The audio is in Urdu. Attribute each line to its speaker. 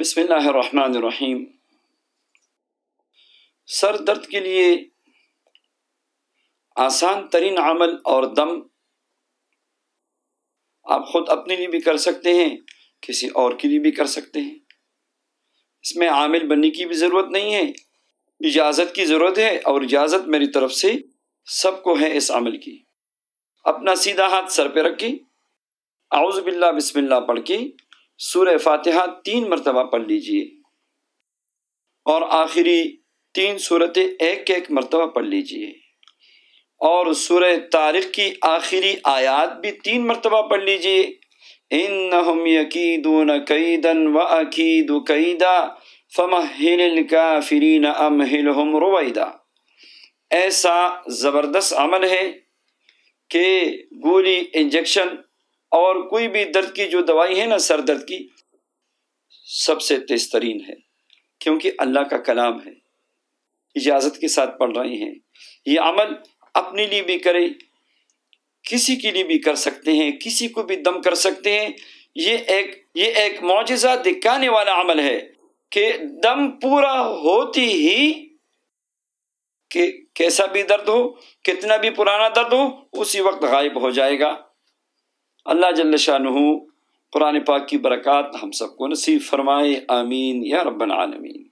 Speaker 1: بسم اللہ الرحمن الرحیم۔ سر درد کے لیے آسان ترین عمل اور دم آپ خود اپنے لیے بھی کر سکتے ہیں، کسی اور کے لیے بھی کر سکتے ہیں۔ اس میں عامل بننے کی بھی ضرورت نہیں ہے، اجازت کی ضرورت ہے، اور اجازت میری طرف سے سب کو ہے اس عمل کی۔ اپنا سیدھا ہاتھ سر پہ رکھ کے اعوذ باللہ بسم اللہ پڑھ کے سورہ فاتحہ 3 مرتبہ پڑھ لیجئے، اور آخری 3 سورتیں ایک ایک مرتبہ پڑھ لیجئے، اور سورہ طارق کی آخری آیات بھی 3 مرتبہ پڑھ لیجئے۔ انہم یکیدون کیدا واکید کیدا فمہل الکافرین امہلہم رویدا۔ ایسا زبردست عمل ہے کہ گولی، انجیکشن اور کوئی بھی درد کی جو دوائی ہے نا، سر درد کی، سب سے تیز ترین ہے، کیونکہ اللہ کا کلام ہے، اجازت کے ساتھ پڑھ رہے ہیں۔ یہ عمل اپنے لیے بھی کرے، کسی کے لیے بھی کر سکتے ہیں، کسی کو بھی دم کر سکتے ہیں۔ یہ ایک معجزہ دکھانے والا عمل ہے کہ دم پورا ہوتی ہی کہ کیسا بھی درد ہو، کتنا بھی پرانا درد ہو، اسی وقت غائب ہو جائے گا۔ اللہ جل شانہ قرآن پاک کی برکات ہم سب کو نصیب فرمائے، آمین یا رب العالمین۔